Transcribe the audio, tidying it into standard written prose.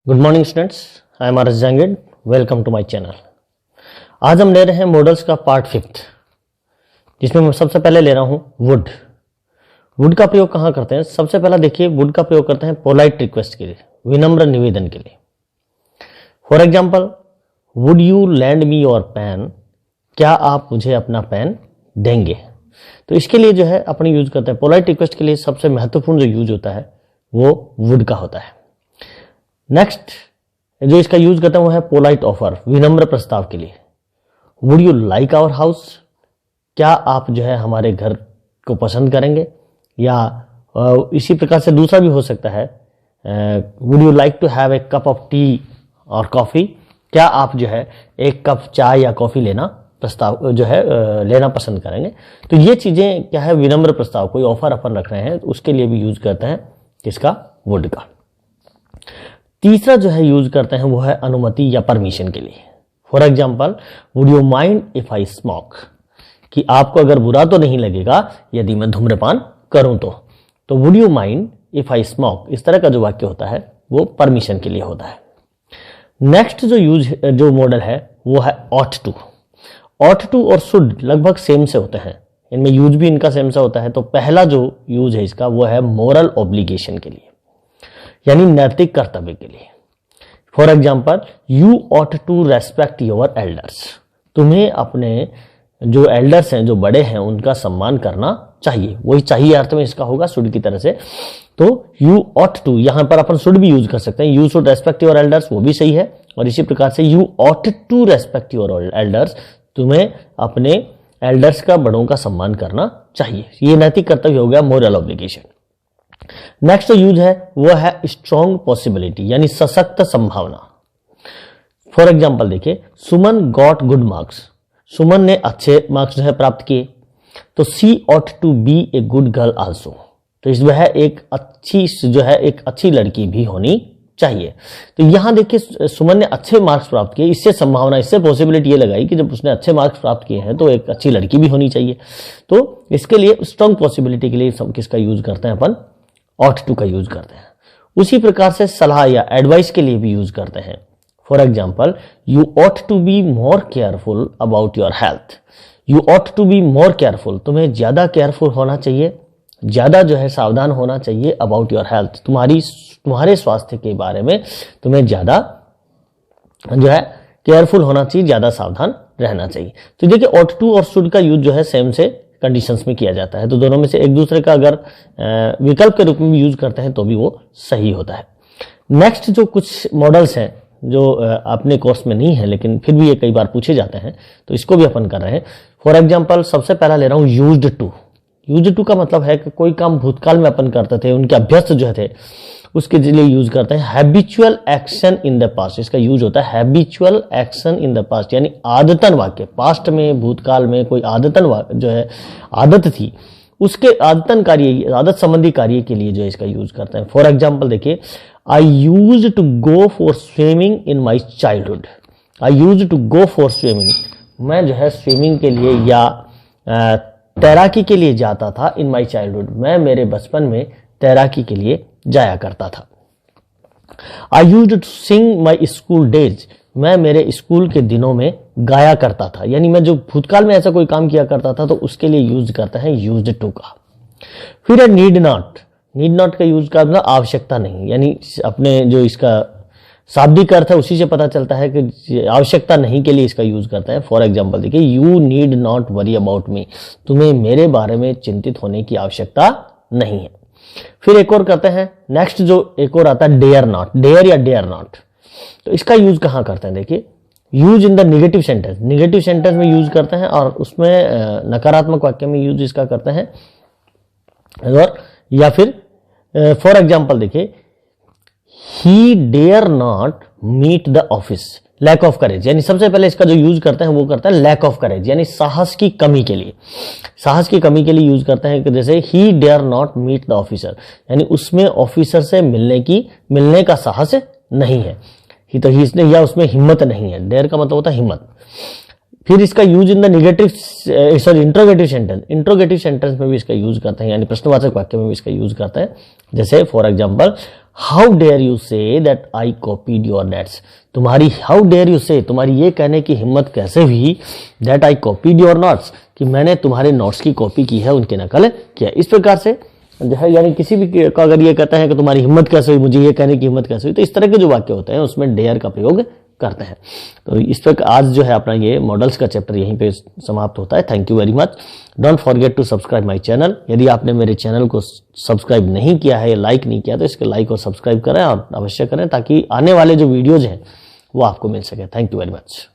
Good morning students, I am R S. Jahangir. Welcome to my channel. आज हम ले रहे हैं मॉडल्स का पार्ट 5, जिसमें मैं सबसे पहले ले रहा हूं वुड। वुड का प्रयोग कहां करते हैं? सबसे पहला देखिए, वुड का प्रयोग करते हैं पोलाइट रिक्वेस्ट के लिए, विनम्र निवेदन के लिए। For example, would you lend me your pen? क्या आप मुझे अपना पेन देंगे? तो इसके लिए जो है अपने यूज करते हैं पोलाइट रिक्वेस्ट के लिए। सबसे महत्वपूर्ण जो यूज होता है वो वुड का होता है। नेक्स्ट जो इसका यूज करते हैं वो है पोलाइट ऑफर, विनम्र प्रस्ताव के लिए। Would you like our house? क्या आप जो है हमारे घर को पसंद करेंगे? या इसी प्रकार से दूसरा भी हो सकता है, would you like to have a cup of tea और कॉफी? क्या आप जो है एक कप चाय या कॉफी लेना प्रस्ताव जो है लेना पसंद करेंगे? तो ये चीजें क्या है, विनम्र प्रस्ताव, कोई ऑफर अपन रख रहे हैं तो उसके लिए भी यूज करते हैं किसका, वुड का। तीसरा जो है यूज करते हैं वो है अनुमति या परमिशन के लिए। For example, would you mind if I smoke? कि आपको अगर बुरा तो नहीं लगेगा यदि मैं धूम्रपान करूं तो would you mind if I smoke, इस तरह का जो वाक्य होता है वो परमिशन के लिए होता है। नेक्स्ट जो मॉडल है वो है ऑट टू। ऑट टू और शुड लगभग सेम से होते हैं, इनमें यूज भी इनका सेम से होता है। तो पहला जो यूज है इसका वो है मोरल ऑब्लिगेशन के लिए, यानी नैतिक कर्तव्य के लिए। For example, you ought to respect your elders. तुम्हें अपने जो एल्डर्स हैं, जो बड़े हैं, उनका सम्मान करना चाहिए। वही चाहिए अर्थ में इसका होगा शुड की तरह से। तो यू ऑट टू, यहां पर अपन शुड भी यूज कर सकते हैं। You should respect your elders, वो भी सही है। और इसी प्रकार से you ought to respect your elders, तुम्हें अपने एल्डर्स का, बड़ों का सम्मान करना चाहिए। ये नैतिक कर्तव्य हो गया, मोरल ऑब्लिगेशन। नेक्स्ट जो यूज है वो है स्ट्रॉन्ग पॉसिबिलिटी, यानी सशक्त संभावना। फॉर एग्जाम्पल देखिए, Suman got good marks. Suman ने अच्छे मार्क्स जो है प्राप्त किए। तो she ought to be a good girl also. तो इस वह एक अच्छी लड़की भी होनी चाहिए। तो यहां देखिए, सुमन ने अच्छे मार्क्स प्राप्त किए, इससे संभावना, इससे पॉसिबिलिटी ये लगाई कि जब उसने अच्छे मार्क्स प्राप्त किए हैं तो एक अच्छी लड़की भी होनी चाहिए। तो इसके लिए स्ट्रॉन्ग पॉसिबिलिटी के लिए किसका यूज करते हैं अपन? ऑट टू का यूज करते हैं। उसी प्रकार से सलाह या एडवाइस के लिए भी यूज करते हैं। For example, you ought to be more careful about your health. You ought to be more careful, तुम्हें ज्यादा केयरफुल होना चाहिए, ज्यादा जो है सावधान होना चाहिए अबाउट योर हेल्थ, तुम्हारे स्वास्थ्य के बारे में तुम्हें ज्यादा जो है केयरफुल होना चाहिए, ज्यादा सावधान रहना चाहिए। तो देखिए, ऑट टू और शुड का यूज जो है सेम से कंडीशंस में किया जाता है। तो दोनों में से एक दूसरे का अगर विकल्प के रूप में भी यूज करते हैं तो भी वो सही होता है। नेक्स्ट जो कुछ मॉडल्स हैं जो अपने कोर्स में नहीं है लेकिन फिर भी ये कई बार पूछे जाते हैं, तो इसको भी अपन कर रहे हैं। फॉर एग्जाम्पल, सबसे पहला ले रहा हूं यूज्ड टू। यूज्ड टू का मतलब है कि कोई काम भूतकाल में अपन करते थे, उनके अभ्यस्त जो थे उसके लिए यूज करते हैं। Habitual action in the past, इसका यूज होता है habitual action in the past, यानी आदतन वाक्य। पास्ट में, भूतकाल में कोई आदतन जो है आदत थी, उसके आदतन कार्य, आदत संबंधी कार्य के लिए जो है इसका यूज करते हैं। फॉर एग्जाम्पल देखिए, I use to go for swimming in my childhood. I use to go for swimming, मैं जो है स्विमिंग के लिए या तैराकी के लिए जाता था। इन माई चाइल्डहुड, मैं मेरे बचपन में तैराकी के लिए जाया करता था। I used to sing my school days, मैं मेरे स्कूल के दिनों में गाया करता था। यानी मैं जो भूतकाल में ऐसा कोई काम किया करता था तो उसके लिए यूज करते हैं यूज्ड टू का। फिर है नीड नॉट। नीड नॉट का यूज करना आवश्यकता नहीं, यानी अपने जो इसका शाब्दिक अर्थ है उसी से पता चलता है कि आवश्यकता नहीं के लिए इसका यूज करते हैं। फॉर एग्जाम्पल देखिए, you need not worry about me, तुम्हें मेरे बारे में चिंतित होने की आवश्यकता नहीं है। फिर एक और करते हैं, नेक्स्ट जो एक और आता है डेयर नॉट, डेयर या डेयर नॉट। तो इसका यूज कहां करते हैं? देखिए, use in the negative sentence, negative sentence में यूज करते हैं और उसमें नकारात्मक वाक्य में यूज इसका करते हैं। और या फिर फॉर एग्जाम्पल देखिए, he dare not meet the office, lack of courage, यानी सबसे पहले इसका जो यूज करते हैं वो करता है लैक ऑफ करेज, यानी साहस की कमी के लिए। साहस की कमी के लिए यूज करते हैं कि जैसे he dare not meet the officer, यानी उसमें ऑफिसर से मिलने का साहस नहीं है। ही तो इसने या उसमें हिम्मत नहीं है। डेयर का मतलब होता है हिम्मत। फिर इसका use in the interrogative sentence, interrogative sentence में भी इसका यूज करते हैं, यानी प्रश्नवाचक वाक्य में भी इसका यूज करते हैं। जैसे for example, how dare you say that I copied your notes, तुम्हारी हाउ डेयर यू से, तुम्हारी ये कहने की हिम्मत कैसे हुई that I copied your notes, कि मैंने तुम्हारे नोट्स की कॉपी की है, उनकी नकल किया। इस प्रकार से जो है यानी किसी भी का अगर ये कहता है कि तुम्हारी हिम्मत कैसे हुई, मुझे ये कहने की हिम्मत कैसे हुई, तो इस तरह के जो वाक्य होते हैं उसमें डेयर का प्रयोग करते हैं। तो इस पर आज जो है अपना ये मॉडल्स का चैप्टर यहीं पे समाप्त होता है। Thank you very much. Don't forget to subscribe my channel. यदि आपने मेरे चैनल को सब्सक्राइब नहीं किया है या लाइक नहीं किया तो इसके लाइक और सब्सक्राइब करें और अवश्य करें ताकि आने वाले जो वीडियोज हैं वो आपको मिल सके। Thank you very much.